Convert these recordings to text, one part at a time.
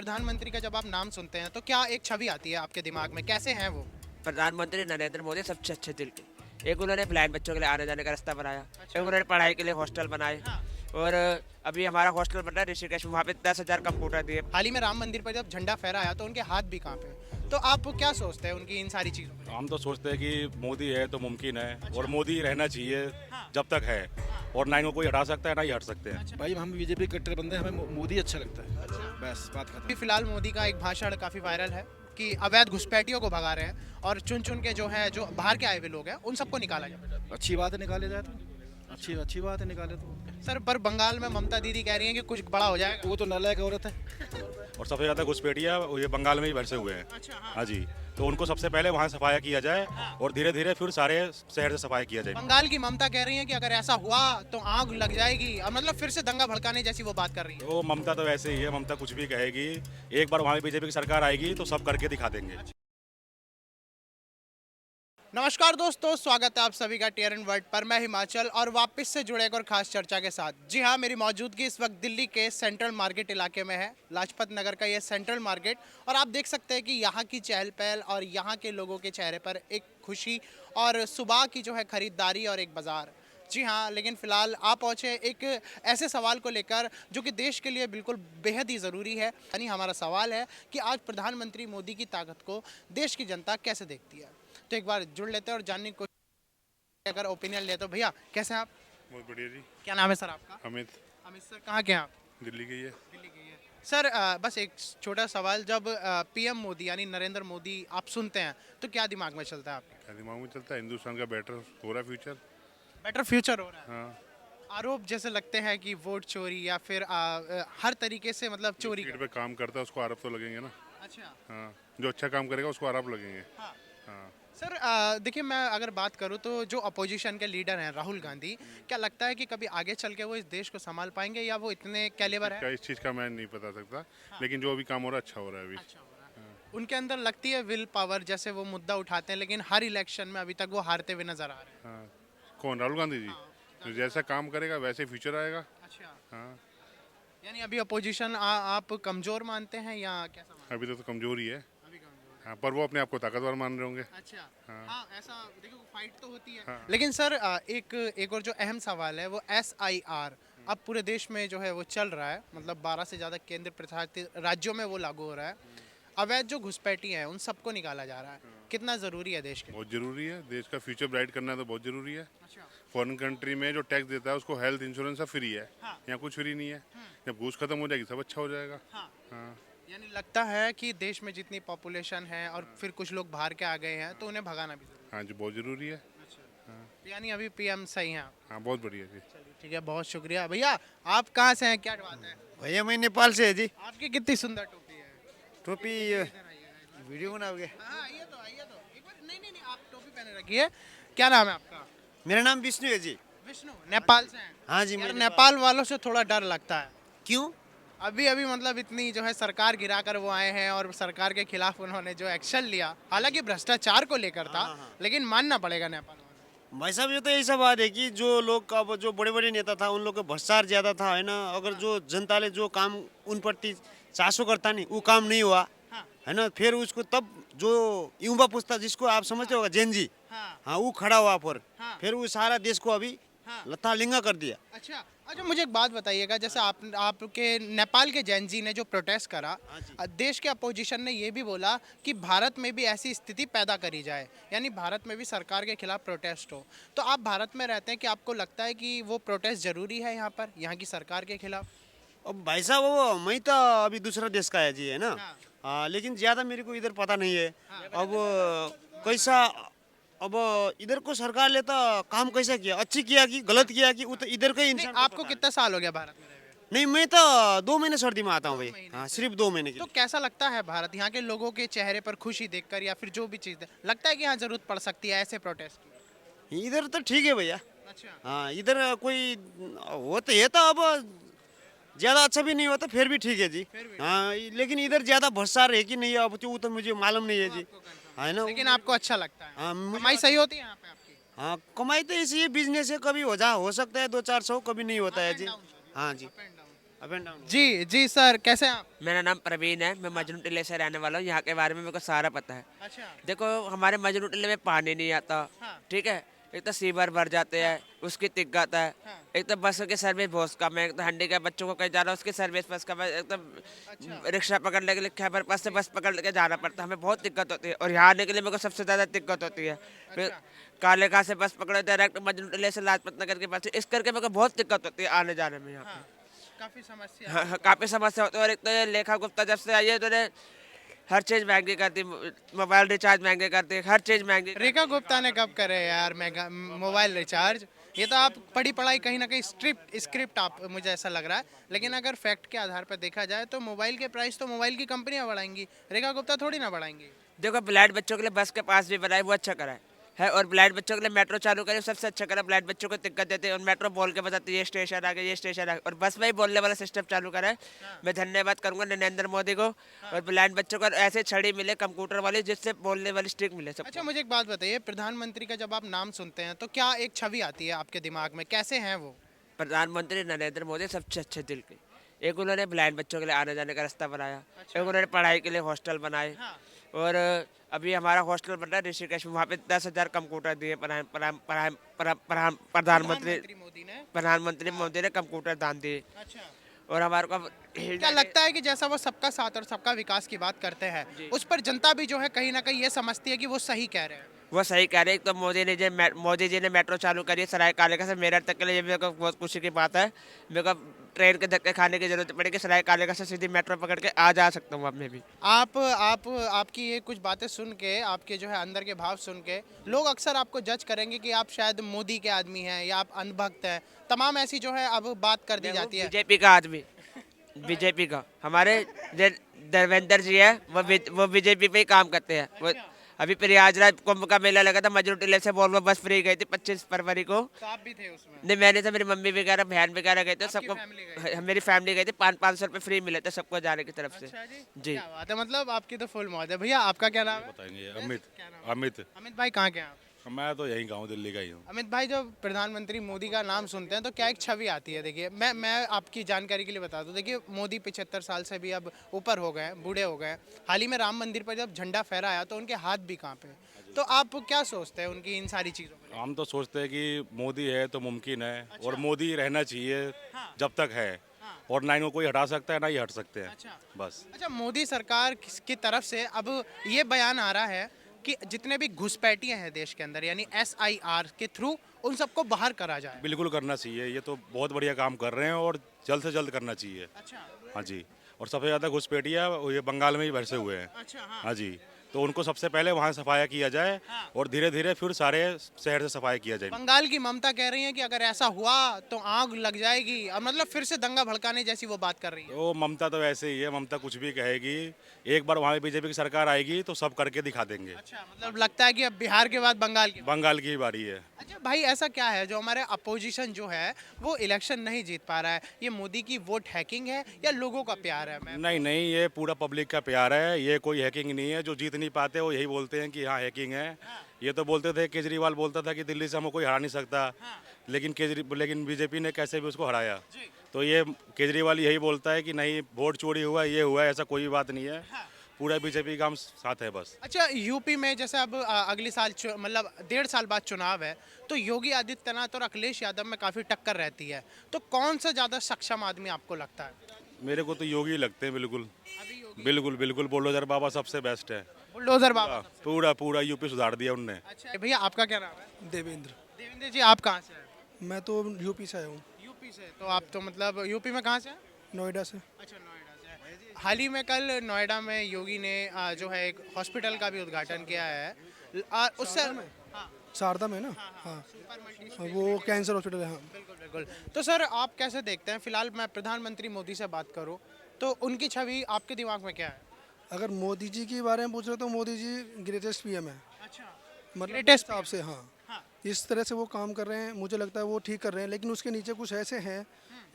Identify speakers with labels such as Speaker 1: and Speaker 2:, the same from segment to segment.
Speaker 1: प्रधानमंत्री का जब आप नाम सुनते हैं तो क्या एक छवि आती है आपके दिमाग में, कैसे हैं वो?
Speaker 2: प्रधानमंत्री नरेंद्र मोदी सबसे अच्छे दिल के। एक उन्होंने ब्लाइंड बच्चों के लिए आने जाने का रास्ता बनाया।
Speaker 1: अच्छा।
Speaker 2: एक उन्होंने पढ़ाई के लिए हॉस्टल बनाए।
Speaker 1: हाँ।
Speaker 2: और अभी हमारा हॉस्टल बन रहा है ऋषिकेश में, वहाँ पे 10,000 कंप्यूटर दिए।
Speaker 1: हाल ही में राम मंदिर पर जब झंडा फहराया तो उनके हाथ भी कांपे, तो आप क्या सोचते हैं उनकी इन सारी चीज़ों पर?
Speaker 3: हम तो सोचते हैं कि मोदी है तो मुमकिन है
Speaker 1: अच्छा।
Speaker 3: और मोदी रहना चाहिए
Speaker 1: हाँ।
Speaker 3: जब तक है। और ना इनको कोई हटा सकता है ना ही हट सकते हैं।
Speaker 1: अच्छा।
Speaker 4: भाई हम बीजेपी के कट्टर बंदे हैं, हमें मोदी अच्छा लगता है। बस बात
Speaker 1: अभी
Speaker 4: खत्म।
Speaker 1: फिलहाल मोदी का एक भाषण काफ़ी वायरल है कि अवैध घुसपैठियों को भगा रहे हैं और चुन चुन के जो है, जो बाहर के आए हुए लोग हैं उन सबको निकाला जाए।
Speaker 4: अच्छी बात है, निकाले जाए तो अच्छी अच्छी बात है, निकाले तो।
Speaker 1: सर, पर बंगाल में ममता दीदी कह रही हैं कि कुछ बड़ा हो जाएगा।
Speaker 4: वो तो नालायक औरत है।
Speaker 3: और सबसे ज़्यादा घुसपैठिया ये बंगाल में ही बरसे हुए हैं।
Speaker 1: अच्छा। हाँ।
Speaker 3: हाँ जी, तो उनको सबसे पहले वहाँ सफाया किया जाए और धीरे धीरे फिर सारे शहर से सफाया किया जाए।
Speaker 1: बंगाल की ममता कह रही है कि अगर ऐसा हुआ तो आग लग जाएगी, और मतलब फिर से दंगा भड़काने जैसी वो बात कर रही है।
Speaker 3: तो ममता तो वैसे ही है, ममता कुछ भी कहेगी। एक बार वहाँ बीजेपी की सरकार आएगी तो सब करके दिखा देंगे।
Speaker 1: नमस्कार दोस्तों, स्वागत है आप सभी का टीआरएन वर्ल्ड पर। मैं हिमाचल और वापस से जुड़े एक और खास चर्चा के साथ। जी हाँ, मेरी मौजूदगी इस वक्त दिल्ली के सेंट्रल मार्केट इलाके में है, लाजपत नगर का ये सेंट्रल मार्केट। और आप देख सकते हैं कि यहाँ की चहल पहल और यहाँ के लोगों के चेहरे पर एक खुशी और सुबह की जो है खरीदारी और एक बाज़ार। जी हाँ, लेकिन फ़िलहाल आप पहुँचे एक ऐसे सवाल को लेकर जो कि देश के लिए बिल्कुल बेहद ही ज़रूरी है। यानी हमारा सवाल है कि आज प्रधानमंत्री मोदी की ताकत को देश की जनता कैसे देखती है। तो एक बार जुड़ लेते हैं और जानने की कोशिश, अगर ओपिनियन ले तो। भैया कैसे हैं आप?
Speaker 5: बहुत बढ़िया जी।
Speaker 1: क्या नाम है सर आपका?
Speaker 5: अमित।
Speaker 1: अमित सर, कहाँ के हैं आप?
Speaker 5: दिल्ली गई है।
Speaker 1: दिल्ली के ही हैं। सर, बस एक छोटा सवाल, जब पीएम मोदी यानी नरेंद्र मोदी आप सुनते हैं तो क्या दिमाग में चलता है आपके?
Speaker 5: क्या दिमाग में चलता है? हिंदुस्तान का बेटर हो रहा है फ्यूचर।
Speaker 1: बेटर फ्यूचर हो रहा है।
Speaker 5: हाँ।
Speaker 1: आरोप जैसे लगते हैं कि वोट चोरी या फिर हर तरीके से मतलब चोरी
Speaker 5: सीट पे काम करता है उसको आरोप तो लगेंगे ना।
Speaker 1: अच्छा।
Speaker 5: हाँ, जो अच्छा काम करेगा उसको आरोप लगेंगे।
Speaker 1: हाँ।
Speaker 5: हाँ।
Speaker 1: सर, देखिए, मैं अगर बात करूं तो जो अपोजिशन के लीडर हैं राहुल गांधी, क्या लगता है कि कभी आगे चल के वो इस देश को संभाल पाएंगे या वो इतने कैलिबर है?
Speaker 5: इस चीज़ का मैं नहीं बता सकता, लेकिन जो अभी काम हो रहा है अच्छा हो रहा है अभी।
Speaker 1: अच्छा हो रहा है। उनके अंदर लगती है विल पावर, जैसे वो मुद्दा उठाते हैं लेकिन हर इलेक्शन में अभी तक वो हारते हुए नजर आ रहे हैं।
Speaker 5: हाँ। कौन? राहुल गांधी जी। जो जैसा काम करेगा वैसे फ्यूचर आएगा।
Speaker 1: अच्छा।
Speaker 5: हाँ।
Speaker 1: यानी अभी अपोजिशन आप कमजोर मानते हैं या कैसा मानते
Speaker 5: अभी तो कमजोर ही है।
Speaker 1: हैं? अभी कमजोर।
Speaker 5: हाँ, पर वो अपने आप को ताकतवर मान रहे होंगे।
Speaker 1: अच्छा।
Speaker 5: हाँ।
Speaker 1: हाँ, ऐसा देखो, फाइट तो होती है।
Speaker 5: हाँ।
Speaker 1: लेकिन सर, एक और जो अहम सवाल है वो SIR अब पूरे देश में जो है वो चल रहा है, मतलब 12 से ज़्यादा केंद्र प्रशासित राज्यों में वो लागू हो रहा है। अवैध जो घुसपैठी हैं उन सबको निकाला जा रहा है। कितना ज़रूरी है देश के लिए?
Speaker 5: बहुत जरूरी है, देश का फ्यूचर ब्राइट करना है तो बहुत जरूरी है।
Speaker 1: अच्छा।
Speaker 5: फॉरेन कंट्री में जो टैक्स देता है उसको हेल्थ इंश्योरेंस सब फ्री है।
Speaker 1: हाँ।
Speaker 5: यहाँ कुछ फ्री नहीं है। जब घूस खत्म हो जाएगी सब अच्छा हो जाएगा।
Speaker 1: हाँ।
Speaker 5: हाँ।
Speaker 1: यानी लगता है कि देश में जितनी पॉपुलेशन है और फिर कुछ लोग बाहर के आ गए हैं तो उन्हें भगाना भी जरूरी
Speaker 5: हाँ जी, बहुत जरूरी है।
Speaker 1: है। अच्छा। यानी अभी PM सही हैं आप?
Speaker 5: हाँ, बहुत बढ़िया जी।
Speaker 1: चलिए ठीक है, बहुत शुक्रिया। भैया आप कहाँ से हैं, क्या बात है?
Speaker 6: भैया मैं नेपाल से है जी।
Speaker 1: आपकी कितनी सुंदर टोपी है।
Speaker 6: टोपी
Speaker 1: इधर आइएगा।
Speaker 6: वीडियो बनाओगे?
Speaker 1: हाँ, आइए तो एक बार। नहीं नहीं नहीं, आप टोपी पहने रखिए। क्या नाम है आपका?
Speaker 6: मेरा नाम विष्णु है जी।
Speaker 1: विष्णु, नेपाल से हैं?
Speaker 6: हाँ जी,
Speaker 1: यार
Speaker 6: मैं
Speaker 1: नेपाल वालों से थोड़ा डर लगता है।
Speaker 6: क्यों?
Speaker 1: अभी अभी मतलब इतनी जो है सरकार गिराकर वो आए हैं और सरकार के खिलाफ उन्होंने जो एक्शन लिया, हालांकि भ्रष्टाचार को लेकर था, लेकिन मानना पड़ेगा नेपाल वालों
Speaker 6: भाई साहब ये तो ऐसा बात है कि जो लोग का जो बड़े बड़े नेता था उन लोग का भ्रष्टाचार ज्यादा था, है ना। अगर जो जनता ने जो काम उन प्रति चासो करता नहीं, वो काम नहीं हुआ,
Speaker 1: हाँ।
Speaker 6: है ना। फिर उसको तब जो युवा पुस्ता जिसको आप समझते होगा जेनजी,
Speaker 1: हाँ।
Speaker 6: हाँ वो खड़ा हुआ पर
Speaker 1: हाँ।
Speaker 6: फिर वो सारा देश को अभी
Speaker 1: हाँ।
Speaker 6: लता लिंगा कर दिया।
Speaker 1: अच्छा। अच्छा, मुझे एक बात बताइएगा, जैसे आपके नेपाल के जैन जी ने जो प्रोटेस्ट करा, देश के अपोजिशन ने ये भी बोला कि भारत में भी ऐसी स्थिति पैदा करी जाए, यानी भारत में भी सरकार के खिलाफ प्रोटेस्ट हो। तो आप भारत में रहते हैं, कि आपको लगता है कि वो प्रोटेस्ट जरूरी है यहाँ पर, यहाँ की सरकार के खिलाफ?
Speaker 6: अब भाई साहब वो मैं तो अभी दूसरा देश का है जी, है ना।
Speaker 1: हाँ।
Speaker 6: लेकिन ज़्यादा मेरे को इधर पता नहीं है। अब कैसा, अब इधर को सरकार ने तो काम कैसा किया, अच्छी किया कि गलत किया कि वो तो इधर का ही
Speaker 1: नहीं,
Speaker 6: इंसान को
Speaker 1: आपको
Speaker 6: पता है।
Speaker 1: कितना साल हो गया भारत में रहे हुए?
Speaker 6: नहीं, मैं तो 2 महीने सर्दी में आता हूँ भाई।
Speaker 1: महीने
Speaker 6: हाँ,
Speaker 1: से।
Speaker 6: सिर्फ 2 महीने के
Speaker 1: तो
Speaker 6: लिए।
Speaker 1: कैसा लगता है भारत, यहाँ के लोगों के चेहरे पर खुशी देखकर, या फिर जो भी चीज़ लगता है कि यहाँ जरूरत पड़ सकती है ऐसे प्रोटेस्ट की?
Speaker 6: इधर तो ठीक है भैया।
Speaker 1: अच्छा।
Speaker 6: हाँ, इधर कोई होते है तो अब ज़्यादा अच्छा भी नहीं होता, फिर भी ठीक है जी।
Speaker 1: फिर भी
Speaker 6: हाँ, लेकिन इधर ज़्यादा भ्रष्टाचार है कि नहीं है अब तो मुझे मालूम नहीं है जी, है ना।
Speaker 1: लेकिन आपको अच्छा लगता है?
Speaker 6: हाँ, मुझे
Speaker 1: कमाई सही होती है यहाँ पे आपकी?
Speaker 6: हाँ, कमाई तो इसी बिजनेस है, कभी हो सकता है 200-400, कभी नहीं होता है जी। हाँ जी। Up and down.
Speaker 1: जी जी सर, कैसे हैं आप?
Speaker 2: मेरा नाम प्रवीण है, मैं मजनू टिल्ले से रहने वाला हूँ। यहाँ के बारे में मेरे को सारा पता है।
Speaker 1: अच्छा।
Speaker 2: देखो हमारे मजनू टिल्ले में पानी नहीं आता,
Speaker 1: हाँ।
Speaker 2: ठीक है। एक तो सीवर भर जाते हैं, उसकी दिक्कत है।
Speaker 1: हाँ।
Speaker 2: एक तो बसों की सर्विस बहुत कम है। एक तो हंडी के बच्चों को कहीं जाना, उसकी सर्विस बस कम है। एक तो रिक्शा पकड़ने के लिए खैबर पास से बस पकड़ के जाना पड़ता है, हमें बहुत दिक्कत होती है। और यहाँ आने के लिए मेरे को सबसे ज़्यादा दिक्कत होती है। फिर कालेखा से बस पकड़ो डायरेक्ट मजनू टिल्ले से लाजपत नगर के पास, इस करके मेरे को बहुत दिक्कत होती है आने जाने में यहाँ पे।
Speaker 1: काफी समस्या।
Speaker 2: हाँ, काफ़ी समस्या होती है। और एक तो ये लेखा गुप्ता जब से आई है तो ने हर चीज़ महंगी कर दी, मोबाइल रिचार्ज महंगे कर दी, हर चीज़ महंगी।
Speaker 1: रेखा गुप्ता ने कब करे यार मेगा मोबाइल रिचार्ज? ये तो आप पढ़ी पढ़ाई कहीं ना कहीं स्क्रिप्ट आप, मुझे ऐसा लग रहा है। लेकिन अगर फैक्ट के आधार पर देखा जाए तो मोबाइल के प्राइस तो मोबाइल की कंपनियां बढ़ाएंगी, रेखा गुप्ता थोड़ी ना बढ़ाएंगी।
Speaker 2: देखो ब्लाइंड बच्चों के लिए बस के पास भी बनाए, वो अच्छा करा है। और ब्लाइंड बच्चों के लिए मेट्रो चालू करे, सबसे अच्छा करा। ब्लाइंड बच्चों को दिक्कत देते हैं और मेट्रो बोल के बताती है ये स्टेशन आ गया, ये स्टेशन आ गया। और बस में ही बोलने वाला सिस्टम चालू करा है। मैं धन्यवाद करूंगा नरेंद्र मोदी को। और ब्लाइंड बच्चों को ऐसे छड़ी मिले कंप्यूटर वाली, जिससे बोलने वाली स्टिक मिले सब।
Speaker 1: अच्छा, मुझे एक बात बताइए, प्रधानमंत्री का जब आप नाम सुनते हैं तो क्या एक छवि आती है आपके दिमाग में? कैसे हैं वो?
Speaker 2: प्रधानमंत्री नरेंद्र मोदी सबसे अच्छे दिल के। एक उन्होंने ब्लाइंड बच्चों के लिए आने जाने का रास्ता बनाया, एक उन्होंने पढ़ाई के लिए हॉस्टल बनाए। और अभी हमारा हॉस्टल बन रहा है ऋषिकेश में, वहाँ पे 10,000 कंप्यूटर दिए प्रधानमंत्री मोदी ने कंप्यूटर दान दिए।
Speaker 1: अच्छा।
Speaker 2: और हमारे को
Speaker 1: क्या लगता है कि जैसा वो सबका साथ और सबका विकास की बात करते हैं, उस पर जनता भी जो है कहीं ना कहीं ये समझती है कि वो सही कह रहे हैं?
Speaker 2: वो सही कह रहे हैं। तो मोदी जी ने मेट्रो चालू करी है सराय कालेखा से मेरठ तक के लिए, ये मेरे को बहुत खुशी की बात है। मेरे को ट्रेन के धक्के खाने की जरूरत पड़ेगी, सराय कालेखा से सीधी मेट्रो पकड़ के आ जा सकता हूँ अब मैं भी।
Speaker 1: आपकी ये कुछ बातें सुन के, आपके जो है अंदर के भाव सुन के, लोग अक्सर आपको जज करेंगे कि आप शायद मोदी के आदमी हैं या आप अंधभक्त हैं। तमाम ऐसी जो है अब बात कर दी जाती है।
Speaker 2: बीजेपी का आदमी, बीजेपी का हमारे धर्मेंद्र जी है, वो बीजेपी पे ही काम करते हैं। वो अभी प्रयागराज कुंभ का मेला लगा था, मजनू टिल्ले से वोल्वो बस फ्री गई थी 25 फरवरी को।
Speaker 1: तो आप भी थे उसमें?
Speaker 2: नहीं, मैंने तो, मेरी मम्मी वगैरह बहन वगैरह गए थे, सबको मेरी फैमिली गई थी। 500 रुपये फ्री मिले थे सबको जाने की तरफ से।
Speaker 1: अच्छा जी,
Speaker 2: जी।
Speaker 1: क्या बात है, मतलब आपकी तो फुल मौज है। भैया आपका क्या नाम है?
Speaker 3: बताएंगे अमित।
Speaker 1: क्या नाम है?
Speaker 3: अमित।
Speaker 1: अमित भाई कहाँ के हैं आप?
Speaker 3: मैं तो यहीं गाँव दिल्ली का ही हूँ।
Speaker 1: अमित भाई, जब प्रधानमंत्री मोदी का नाम सुनते हैं तो क्या एक छवि आती है? देखिए, मैं आपकी जानकारी के लिए बता दूं, देखिए मोदी 75 साल से भी अब ऊपर हो गए हैं, बूढ़े हो गए हैं। हाल ही में राम मंदिर पर जब झंडा फहराया तो उनके हाथ भी कांपे। तो आप क्या सोचते हैं उनकी इन सारी चीज़ों पर?
Speaker 3: हम तो सोचते हैं कि मोदी है तो मुमकिन है, और मोदी रहना चाहिए जब तक है, और ना इनको कोई हटा सकता है ना ही हट सकते हैं। बस।
Speaker 1: अच्छा, मोदी सरकार की तरफ से अब ये बयान आ रहा है कि जितने भी घुसपैठिए हैं देश के अंदर, यानी SIR के थ्रू उन सबको बाहर करा जाए।
Speaker 3: बिल्कुल करना चाहिए, ये तो बहुत बढ़िया काम कर रहे हैं और जल्द से जल्द करना चाहिए।
Speaker 1: अच्छा।
Speaker 3: हाँ जी। और सबसे ज़्यादा घुसपैठिया ये बंगाल में ही बरसे हुए हैं।
Speaker 1: अच्छा। हाँ।
Speaker 3: हाँ जी। तो उनको सबसे पहले वहाँ सफाया किया जाए, और धीरे धीरे फिर सारे शहर से सफाई किया जाए।
Speaker 1: बंगाल की ममता कह रही है कि अगर ऐसा हुआ तो आग लग जाएगी, और मतलब फिर से दंगा भड़काने जैसी वो बात कर रही है।
Speaker 3: वो ममता तो वैसे ही है, ममता कुछ भी कहेगी। एक बार वहाँ बीजेपी की सरकार आएगी तो सब करके दिखा देंगे।
Speaker 1: अच्छा, मतलब लगता है कि अब बिहार के बाद बंगाल की।
Speaker 3: बंगाल की ही बारी है।
Speaker 1: अच्छा भाई, ऐसा क्या है जो हमारे अपोजिशन जो है वो इलेक्शन नहीं जीत पा रहा है? ये मोदी की वोट हैकिंग है या लोगों का प्यार है? मैं
Speaker 3: नहीं नहीं, ये पूरा पब्लिक का प्यार है, ये कोई हैकिंग नहीं है। जो जीत नहीं पाते वो यही बोलते हैं कि हाँ हैकिंग है। ये तो बोलते थे, केजरीवाल बोलता था कि दिल्ली से हमको कोई हरा नहीं सकता, लेकिन बीजेपी ने कैसे भी उसको हराया। तो ये केजरीवाल यही बोलता है कि नहीं वोट चोरी हुआ, ये हुआ, ऐसा कोई बात नहीं है। पूरा बीजेपी का हम साथ है बस।
Speaker 1: अच्छा, यूपी में जैसे अब अगले साल मतलब 1.5 साल बाद चुनाव है, तो योगी आदित्यनाथ और अखिलेश यादव में काफ़ी टक्कर रहती है। तो कौन सा ज़्यादा सक्षम आदमी आपको लगता है?
Speaker 3: मेरे को तो योगी लगते हैं, बिल्कुल बिल्कुल बिल्कुल। बुलडोजर बाबा सबसे बेस्ट है।
Speaker 1: बुलडोजर बाबा।
Speaker 3: पूरा पूरा यूपी सुधार दिया उनने।
Speaker 1: अच्छा भैया, आपका क्या नाम है?
Speaker 4: देवेंद्र।
Speaker 1: देवेंद्र जी, आप कहाँ से हैं?
Speaker 4: मैं तो यूपी से आया हूँ,
Speaker 1: यूपी से। तो आप तो मतलब यूपी में कहाँ से हैं?
Speaker 4: नोएडा से।
Speaker 1: अच्छा, नोएडा से। हाल ही में कल नोएडा में योगी ने जो है एक हॉस्पिटल का भी उद्घाटन किया है। उससे
Speaker 4: शारदा में ना, हाँ, वो कैंसर हॉस्पिटल है। हाँ,
Speaker 1: बिल्कुल बिल्कुल। तो सर आप कैसे देखते हैं, फिलहाल मैं प्रधानमंत्री मोदी से बात करूं तो उनकी छवि आपके दिमाग में क्या है?
Speaker 4: अगर मोदी जी के बारे में पूछ रहे हो तो मोदी जी ग्रेटेस्ट PM है,
Speaker 1: अच्छा।
Speaker 4: मतलब
Speaker 1: Greatest
Speaker 4: हिसाब से। हाँ, इस तरह से वो काम कर रहे हैं, मुझे लगता है वो ठीक कर रहे हैं। लेकिन उसके नीचे कुछ ऐसे हैं,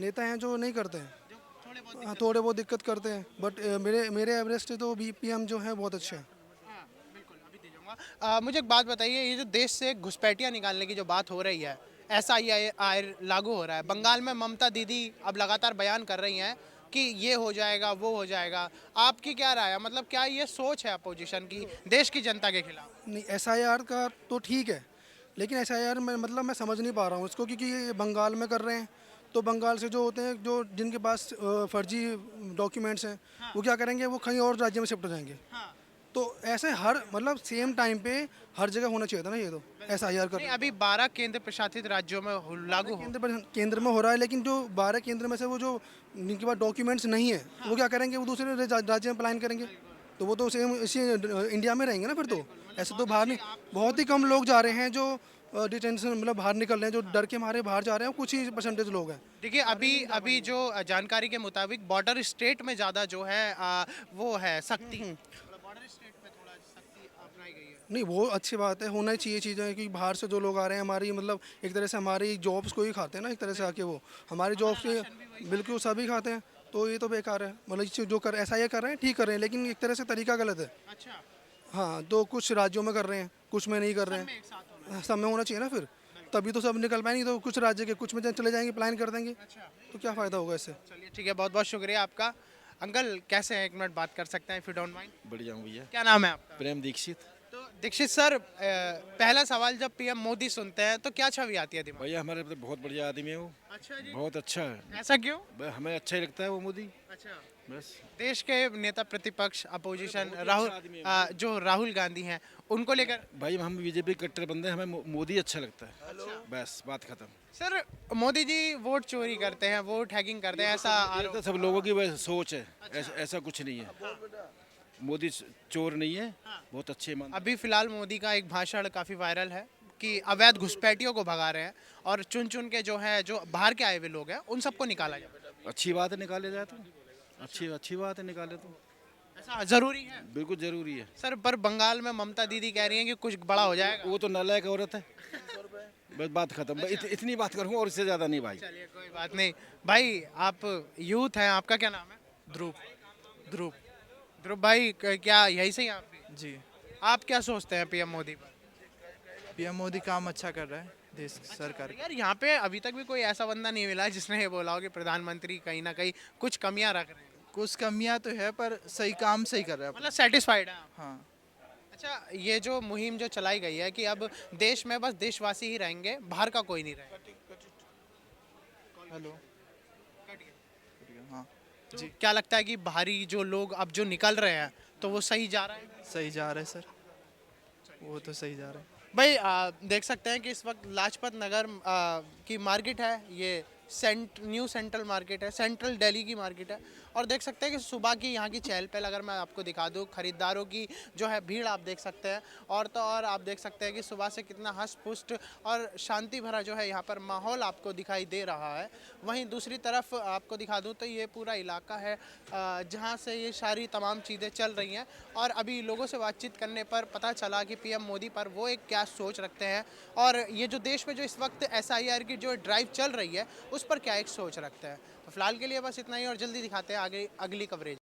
Speaker 4: नेता हैं जो नहीं करते हैं, हाँ, थोड़े बहुत दिक्कत करते हैं। बट मेरे एवरेज से तो PM जो है बहुत अच्छे हैं।
Speaker 1: बिल्कुल, अभी दे जाऊंगा। मुझे एक बात बताइए, ये जो देश से घुसपैठियाँ निकालने की जो बात हो रही है, SIR लागू हो रहा है। बंगाल में ममता दीदी अब लगातार बयान कर रही हैं कि ये हो जाएगा, वो हो जाएगा। आपकी क्या राय है? मतलब क्या ये सोच है अपोजिशन की देश की जनता के खिलाफ?
Speaker 4: नहीं, SIR का तो ठीक है, लेकिन SIR में मतलब मैं समझ नहीं पा रहा हूँ इसको, क्योंकि ये बंगाल में कर रहे हैं, तो बंगाल से जो होते हैं, जो जिनके पास फर्जी डॉक्यूमेंट्स हैं, वो क्या करेंगे, वो कहीं और राज्य में शिफ्ट हो जाएंगे। तो ऐसे हर मतलब सेम टाइम पे हर जगह होना चाहिए था ना ये तो, SIR कर
Speaker 1: नहीं, अभी 12 केंद्र प्रशासित राज्यों में लागू हो।
Speaker 4: केंद्र में हो रहा है, लेकिन जो 12 केंद्र में से वो जो जिनके पास डॉक्यूमेंट्स नहीं है, वो क्या करेंगे, वो दूसरे राज्य में पलायन करेंगे, तो वो तो सेम इसी इंडिया में रहेंगे ना फिर तो। ऐसे तो बाहर नहीं, बहुत ही कम लोग जा रहे हैं जो डिटेंशन मतलब बाहर निकल रहे हैं, जो डर के मारे बाहर जा रहे हैं, कुछ ही परसेंटेज लोग हैं।
Speaker 1: देखिए, अभी जो जानकारी के मुताबिक बॉर्डर स्टेट में ज़्यादा जो है वो है सख्ती। बॉर्डर स्टेट में थोड़ा सख्ती अपनाई गई है।
Speaker 4: नहीं, वो अच्छी बात है, होना ही चाहिए चीज़ें, कि बाहर से जो लोग आ रहे हैं हमारी मतलब एक तरह से हमारी जॉब्स को ही खाते हैं ना, एक तरह से आके वो हमारी जॉब्स के बिल्कुल सभी खाते हैं, तो ये तो बेकार है। मतलब जो कर ऐसा ये कर रहे हैं ठीक कर रहे हैं, लेकिन एक तरह से तरीका गलत है।
Speaker 1: अच्छा,
Speaker 4: हाँ, तो कुछ राज्यों में कर रहे हैं, कुछ में नहीं कर रहे हैं।
Speaker 1: एक साथ होना।
Speaker 4: सब में होना चाहिए ना फिर, तभी तो सब निकल पाएंगे। तो कुछ राज्य के कुछ में चले जाएंगे, प्लान कर देंगे,
Speaker 1: अच्छा,
Speaker 4: तो क्या फ़ायदा होगा इससे।
Speaker 1: चलिए ठीक है, बहुत बहुत शुक्रिया आपका। अंकल कैसे हैं? एक मिनट बात कर सकते हैं इफ यू डोंट माइंड?
Speaker 7: बढ़िया हूँ भैया।
Speaker 1: क्या नाम है आपका?
Speaker 7: प्रेम दीक्षित।
Speaker 1: तो दीक्षित सर, पहला सवाल, जब PM मोदी सुनते हैं तो क्या छवि आती है दिमाग में?
Speaker 7: भैया हमारे तो बहुत बढ़िया आदमी है वो,
Speaker 1: अच्छा जी,
Speaker 7: बहुत अच्छा है।
Speaker 1: ऐसा क्यों?
Speaker 7: हमें अच्छा ही लगता है वो मोदी।
Speaker 1: अच्छा,
Speaker 7: बस
Speaker 1: देश के नेता प्रतिपक्ष अपोजिशन
Speaker 7: बहुत ही
Speaker 1: राहुल
Speaker 7: अच्छा आदमी है
Speaker 1: जो राहुल गांधी हैं, उनको लेकर।
Speaker 7: भाई हम बीजेपी कट्टर बंदे हैं, हमें मोदी अच्छा लगता है। बस बात खत्म।
Speaker 1: सर, मोदी जी वोट चोरी करते हैं, वोट हैकिंग करते हैं, ऐसा
Speaker 7: ये
Speaker 1: आरोप।
Speaker 7: तो सब लोगों की वह सोच है, ऐसा कुछ नहीं है। मोदी चोर नहीं है, बहुत अच्छे ईमानदार।
Speaker 1: अभी फिलहाल मोदी का एक भाषण काफ़ी वायरल है कि अवैध घुसपैठियों को भगा रहे हैं और चुन चुन के जो है, जो बाहर के आए हुए लोग हैं, उन सबको निकाला जाए।
Speaker 7: अच्छी बात है, निकाले जाए तो अच्छी बात है, निकाले तो
Speaker 1: ऐसा ज़रूरी है
Speaker 7: बिल्कुल जरूरी है।
Speaker 1: सर। पर बंगाल में ममता दीदी कह रही हैं कि कुछ बड़ा हो जाएगा।
Speaker 7: वो तो नालायक औरत है। बस बात खत्म। इतनी बात करूँगा और इससे ज़्यादा नहीं भाई।
Speaker 1: चलिए कोई बात नहीं भाई, आप यूथ हैं, आपका क्या नाम है?
Speaker 8: ध्रुव। ध्रुव
Speaker 1: ध्रुव भाई, क्या यही सही आप भी?
Speaker 8: जी।
Speaker 1: आप क्या सोचते हैं PM मोदी पर?
Speaker 8: PM मोदी काम अच्छा कर रहा है देश सरकार का।
Speaker 1: यार, यहाँ पे अभी तक भी कोई ऐसा बंदा नहीं मिला जिसने ये बोला हो कि प्रधानमंत्री कहीं ना कहीं कुछ कमियां रख रहे हैं।
Speaker 8: कुछ कमियां तो है पर सही काम सही कर रहा है।
Speaker 1: मतलब सेटिस्फाइड है आप?
Speaker 8: हाँ।
Speaker 1: अच्छा, ये जो मुहिम जो चलाई गई है कि अब देश में बस देशवासी ही रहेंगे, बाहर का कोई नहीं रहेगा।
Speaker 8: हेलो। हाँ
Speaker 1: जी, क्या लगता है कि बाहरी जो लोग अब जो निकल रहे हैं तो वो सही जा रहा है?
Speaker 8: सही जा रहा है सर, वो तो सही जा रहा है।
Speaker 1: भाई, देख सकते हैं कि इस वक्त लाजपत नगर की मार्केट है, ये न्यू सेंट्रल मार्केट है, सेंट्रल दिल्ली की मार्केट है। और देख सकते हैं कि सुबह की यहाँ की चहल पहल अगर मैं आपको दिखा दूँ, खरीदारों की जो है भीड़ आप देख सकते हैं। और तो और आप देख सकते हैं कि सुबह से कितना हष्ट पुष्ट और शांति भरा जो है यहाँ पर माहौल आपको दिखाई दे रहा है। वहीं दूसरी तरफ आपको दिखा दूँ तो ये पूरा इलाका है जहाँ से ये सारी तमाम चीज़ें चल रही हैं। और अभी लोगों से बातचीत करने पर पता चला कि PM मोदी पर वो एक क्या सोच रखते हैं, और ये जो देश में जो इस वक्त SIR की जो ड्राइव चल रही है उस पर क्या एक सोच रखते हैं। तो फिलहाल के लिए बस इतना ही, और जल्दी दिखाते हैं आगे अगली कवरेज।